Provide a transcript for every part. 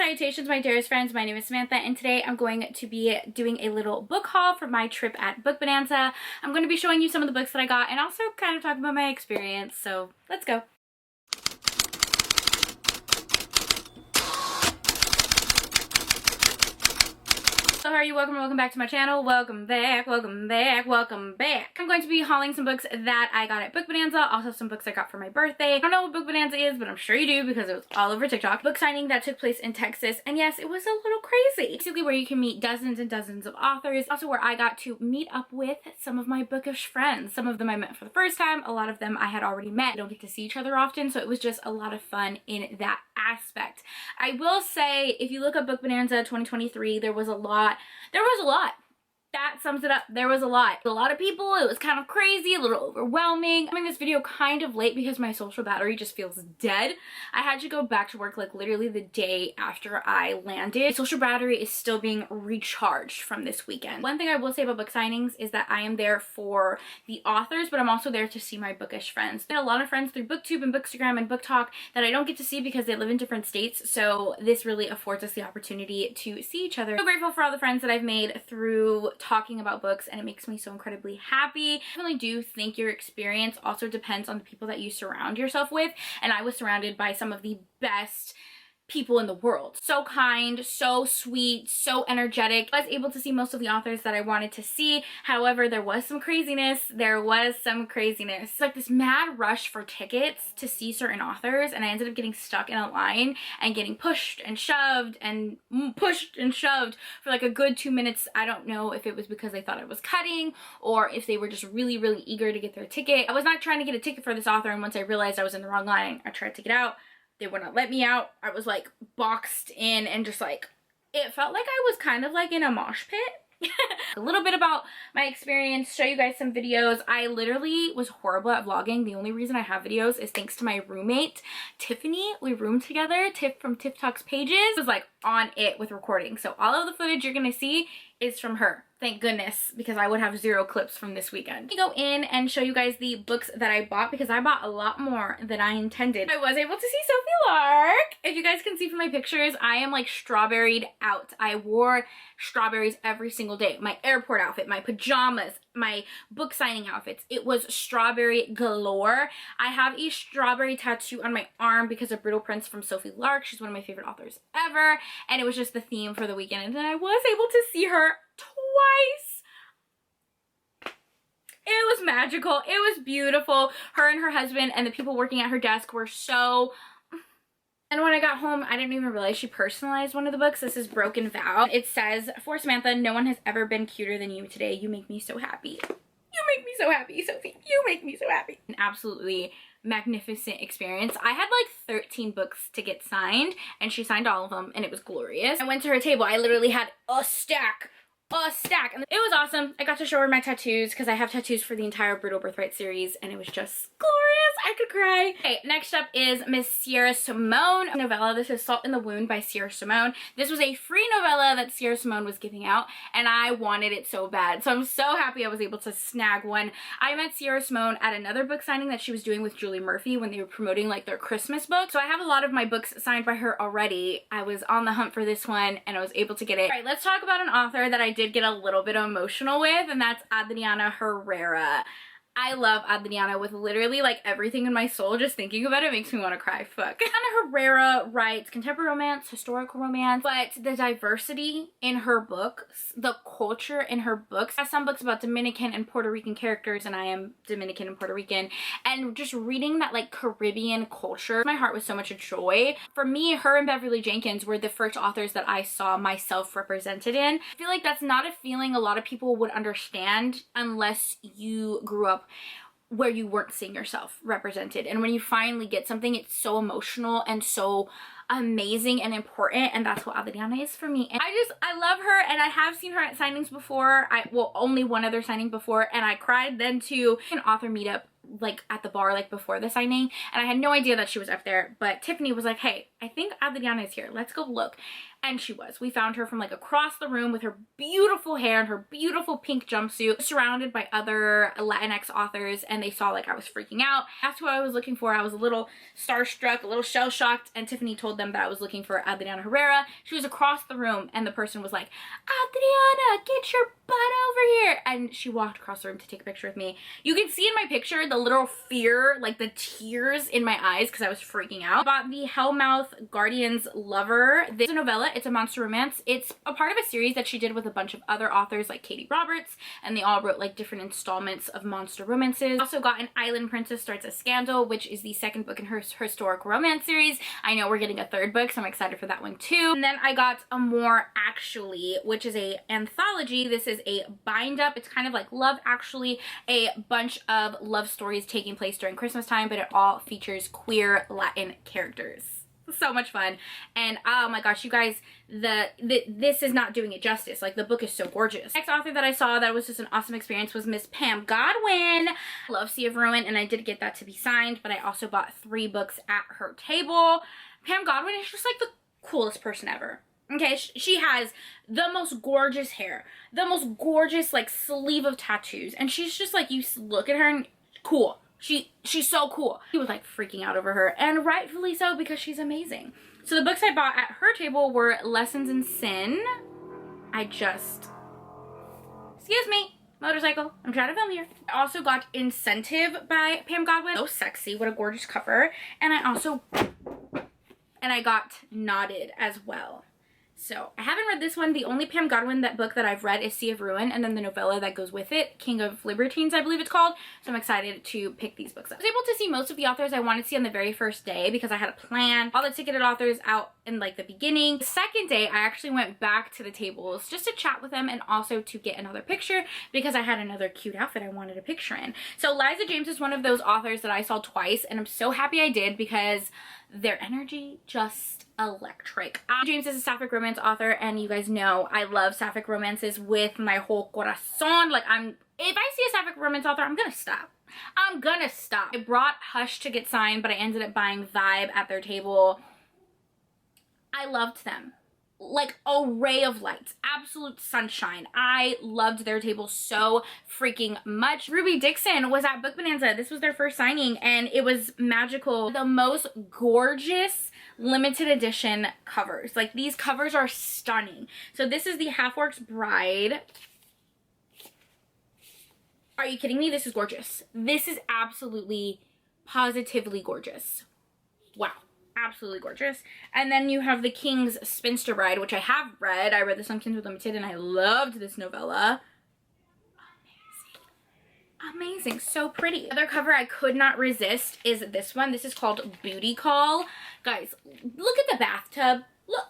Salutations, my dearest friends. My name is Samantha, and today I'm going to be doing a little book haul for my trip at Book Bonanza. I'm going to be showing you some of the books that I got and also kind of talking about my experience, so let's go. So how are you? Welcome back to my channel. Welcome back. I'm going to be hauling some books that I got at Book Bonanza, also some books I got for my birthday. I don't know what Book Bonanza is, but I'm sure you do because it was all over TikTok. Book signing that took place in Texas, and yes, it was a little crazy. Basically where you can meet dozens and dozens of authors. Also where I got to meet up with some of my bookish friends. Some of them I met for the first time, a lot of them I had already met. We don't get to see each other often, so it was just a lot of fun in that aspect. I will say, if you look up Book Bonanza 2023, there was a lot. That sums it up. There was a lot. A lot of people. It was kind of crazy, a little overwhelming. I'm making this video kind of late because my social battery just feels dead. I had to go back to work like literally the day after I landed. My social battery is still being recharged from this weekend. One thing I will say about book signings is that I am there for the authors, but I'm also there to see my bookish friends. I had a lot of friends through BookTube and Bookstagram and BookTok that I don't get to see because they live in different states, so this really affords us the opportunity to see each other. I'm so grateful for all the friends that I've made through talking about books, and it makes me so incredibly happy. I really do think your experience also depends on the people that you surround yourself with, and I was surrounded by some of the best people in the world. So kind, so sweet, so energetic. I was able to see most of the authors that I wanted to see. However, there was some craziness. It's like this mad rush for tickets to see certain authors, and I ended up getting stuck in a line and getting pushed and shoved for like a good 2 minutes. I don't know if it was because they thought I was cutting or if they were just really eager to get their ticket. I was not trying to get a ticket for this author, and once I realized I was in the wrong line, I tried to get out. They would not let me out. I was like boxed in, and just like, it felt like I was kind of like in a mosh pit. A little bit about my experience, show you guys some videos. I literally was horrible at vlogging. The only reason I have videos is thanks to my roommate, Tiffany. We roomed together. Tiff from Tiff Talks Pages was like on it with recording. So all of the footage you're gonna see is from her. Thank goodness, because I would have 0 clips from this weekend. Let me go in and show you guys the books that I bought, because I bought a lot more than I intended. I was able to see Sophie Lark. If you guys can see from my pictures, I am like strawberried out. I wore strawberries every single day. My airport outfit, my pajamas, my book signing outfits. It was strawberry galore. I have a strawberry tattoo on my arm because of Brittle Prince from Sophie Lark. She's one of my favorite authors ever, and it was just the theme for the weekend, and then I was able to see her twice. It was magical. It was beautiful. Her and her husband and the people working at her desk were so... And when I got home, I didn't even realize she personalized one of the books. This is Broken Vow. It says, "For Samantha, no one has ever been cuter than you today. You make me so happy. You make me so happy, Sophie. You make me so happy." An absolutely magnificent experience. I had like 13 books to get signed, and she signed all of them, and it was glorious. I went to her table. I literally had a stack, and it was awesome. I got to show her my tattoos because I have tattoos for the entire Brutal Birthright series, and it was just glorious. I could cry. Okay, next up is Miss Sierra Simone novella. This is Salt in the Wound by Sierra Simone. This was a free novella that Sierra Simone was giving out, and I wanted it so bad, so I'm so happy I was able to snag one. I met Sierra Simone at another book signing that she was doing with Julie Murphy when they were promoting like their Christmas book, so I have a lot of my books signed by her already. I was on the hunt for this one, and I was able to get it. All right, let's talk about an author that I did get a little bit emotional with, and that's Adriana Herrera. I love Adriana with literally like everything in my soul. Just thinking about it makes me want to cry. Fuck. Adriana Herrera writes contemporary romance, historical romance, but the diversity in her books, the culture in her books. I have some books about Dominican and Puerto Rican characters, and I am Dominican and Puerto Rican, and just reading that like Caribbean culture, my heart was so much joy. For me, her and Beverly Jenkins were the first authors that I saw myself represented in. I feel like that's not a feeling a lot of people would understand unless you grew up where you weren't seeing yourself represented, and when you finally get something, it's so emotional and so amazing and important, and that's what Adriana is for me. And I love her, and I have seen her at signings before. Well, only one other signing before, and I cried then too. An author meetup like at the bar like before the signing, and I had no idea that she was up there, but Tiffany was like, "Hey, I think Adriana is here. Let's go look." And she was. We found her from like across the room with her beautiful hair and her beautiful pink jumpsuit, surrounded by other Latinx authors, and they saw like I was freaking out. That's who I was looking for. I was a little starstruck, a little shell-shocked, and Tiffany told them that I was looking for Adriana Herrera. She was across the room, and the person was like, Adriana, get your butt over here. And she walked across the room to take a picture with me. You can see in my picture the literal fear, like the tears in my eyes because I was freaking out. I bought the Hellmouth Guardian's Lover. This is a novella. It's a monster romance. It's a part of a series that she did with a bunch of other authors like Katie Roberts, and they all wrote like different installments of monster romances. Also got An Island Princess Starts a Scandal, which is the second book in her historic romance series. I know we're getting a third book, so I'm excited for that one too. And then I got Amor Actually, which is a anthology. This is a bind up. It's kind of like Love Actually, a bunch of love stories taking place during Christmas time, but it all features queer Latin characters. So much fun. And oh my gosh, you guys, this is not doing it justice. Like, the book is so gorgeous. Next author that I saw that was just an awesome experience was Miss Pam Godwin. I love Sea of Ruin, and I did get that to be signed, but I also bought 3 books at her table. Pam Godwin is just like the coolest person ever. Okay, she has the most gorgeous hair, the most gorgeous like sleeve of tattoos, and she's just like, you look at her and cool. She's so cool. He was like freaking out over her, and rightfully so, because she's amazing. So the books I bought at her table were Lessons in Sin. Excuse me, motorcycle, I'm trying to film here. I also got Incentive by Pam Godwin. So sexy, what a gorgeous cover. And I got Knotted as well. So I haven't read this one. The only Pam Godwin book that I've read is Sea of Ruin, and then the novella that goes with it, King of Libertines, I believe it's called. So I'm excited to pick these books up. I was able to see most of the authors I wanted to see on the very first day because I had a plan. All the ticketed authors out in like the beginning. The second day, I actually went back to the tables just to chat with them and also to get another picture because I had another cute outfit I wanted a picture in. So Liza James is one of those authors that I saw twice, and I'm so happy I did because their energy just electric. James is a sapphic romance author, and you guys know I love sapphic romances with my whole corazon. Like, if I see a sapphic romance author, I'm gonna stop. I brought Hush to get signed, but I ended up buying Vibe at their table. I loved them. Like a ray of light, absolute sunshine. I loved their table so freaking much. Ruby Dixon was at Book Bonanza. This was their first signing, and it was magical. The most gorgeous limited edition covers. Like, these covers are stunning. So this is the Half-Orcs Bride. Are you kidding me? This is gorgeous. This is absolutely, positively gorgeous. Wow. Absolutely gorgeous. And then you have The King's Spinster Bride, which I have read. I read this on Kindle Limited, and I loved this novella. Amazing. So pretty. The other cover I could not resist is this one. This is called Booty Call. Guys, look at the bathtub. Look.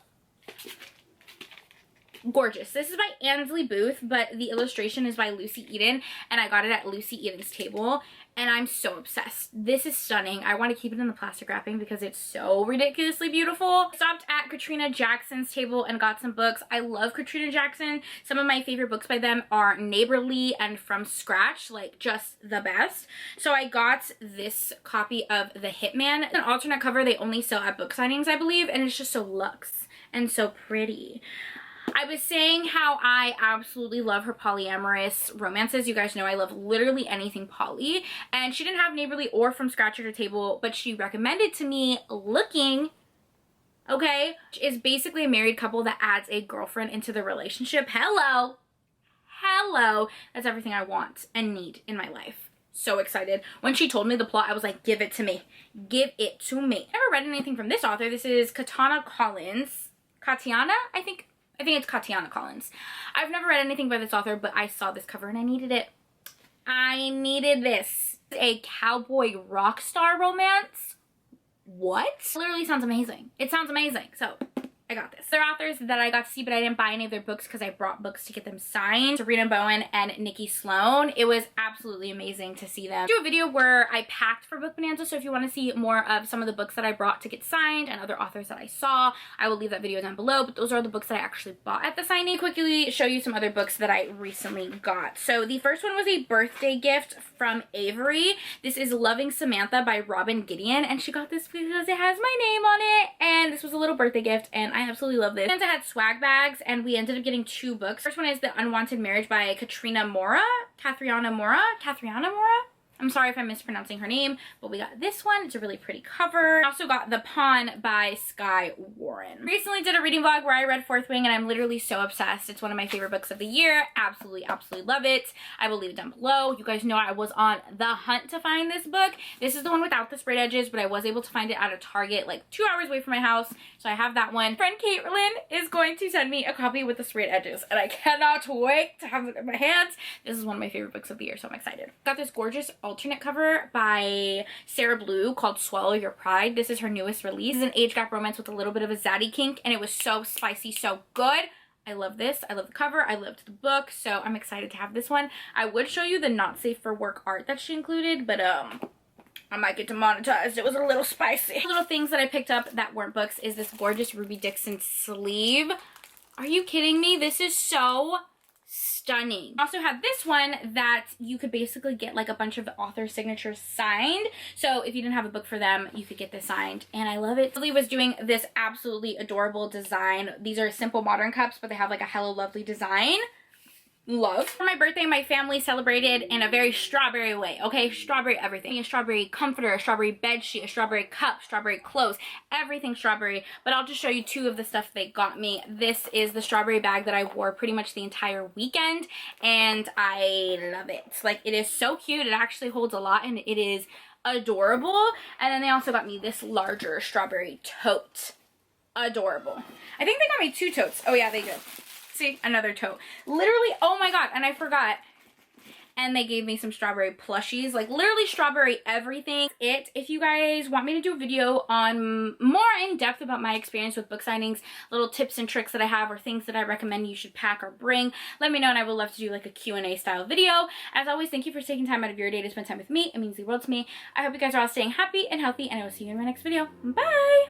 Gorgeous. This is by Ansley Booth, but the illustration is by Lucy Eden, and I got it at Lucy Eden's table, and I'm so obsessed. This is stunning. I want to keep it in the plastic wrapping because it's so ridiculously beautiful. Stopped at Katrina Jackson's table and got some books. I love Katrina Jackson. Some of my favorite books by them are Neighborly and From Scratch, like just the best. So I got this copy of The Hitman. An alternate cover they only sell at book signings, I believe, and it's just so luxe and so pretty. I was saying how I absolutely love her polyamorous romances. You guys know I love literally anything poly. And she didn't have Neighborly or From Scratch at her table, but she recommended to me Looking, okay, which is basically a married couple that adds a girlfriend into the relationship. Hello. Hello. That's everything I want and need in my life. So excited. When she told me the plot, I was like, give it to me. Give it to me. Never read anything from this author. This is Katana Collins. Katiana, I think it's Katiana Collins. I've never read anything by this author, but I saw this cover and I needed it. I needed this. A cowboy rock star romance? What? Literally sounds amazing. It sounds amazing. So I got this. They're authors that I got to see, but I didn't buy any of their books because I brought books to get them signed. Serena Bowen and Nikki Sloan. It was absolutely amazing to see them. I do a video where I packed for Book Bonanza, so if you want to see more of some of the books that I brought to get signed and other authors that I saw, I will leave that video down below, but those are the books that I actually bought at the signing. Quickly show you some other books that I recently got. So the first one was a birthday gift from Avery. This is Loving Samantha by Robin Gideon, and she got this because it has my name on it, and this was a little birthday gift, and I absolutely love this. Bonanza had swag bags, and we ended up getting 2 books. First one is The Unwanted Marriage by Catriona Mora. I'm sorry if I'm mispronouncing her name, but we got this one. It's a really pretty cover. I also got The Pawn by Skye Warren. Recently did a reading vlog where I read Fourth Wing, and I'm literally so obsessed. It's one of my favorite books of the year. Absolutely, absolutely love it. I will leave it down below. You guys know I was on the hunt to find this book. This is the one without the sprayed edges, but I was able to find it at a Target like 2 hours away from my house, so I have that one. Friend Caitlin is going to send me a copy with the sprayed edges, and I cannot wait to have it in my hands. This is one of my favorite books of the year, so I'm excited. Got this gorgeous alternate cover by Sarah Blue called Swallow Your Pride. This is her newest release. This is an age gap romance with a little bit of a zaddy kink, and it was so spicy, so good. I love this. I love the cover. I loved the book, so I'm excited to have this one. I would show you the not safe for work art that she included, but I might get demonetized. It was a little spicy. Little things that I picked up that weren't books is this gorgeous Ruby Dixon sleeve. Are you kidding me? This is so stunning. I also had this one that you could basically get like a bunch of the author signatures signed. So if you didn't have a book for them, you could get this signed, and I love it. Lily was doing this absolutely adorable design. These are simple modern cups, but they have like a Hello Lovely design. Love. For my birthday, my family celebrated in a very strawberry way, okay? Strawberry everything. A strawberry comforter, a strawberry bed sheet, a strawberry cup, strawberry clothes, everything strawberry. But I'll just show you 2 of the stuff they got me. This is the strawberry bag that I wore pretty much the entire weekend, and I love it. Like, it is so cute. It actually holds a lot, and it is adorable. And then they also got me this larger strawberry tote. Adorable. I think they got me 2 totes. Oh yeah, they did. See, another tote. Literally, oh my god, and I forgot. And they gave me some strawberry plushies, like literally strawberry everything. If you guys want me to do a video on more in depth about my experience with book signings, little tips and tricks that I have, or things that I recommend you should pack or bring, let me know, and I would love to do like a Q&A style video. As always, thank you for taking time out of your day to spend time with me. It means the world to me. I hope you guys are all staying happy and healthy, and I will see you in my next video. Bye!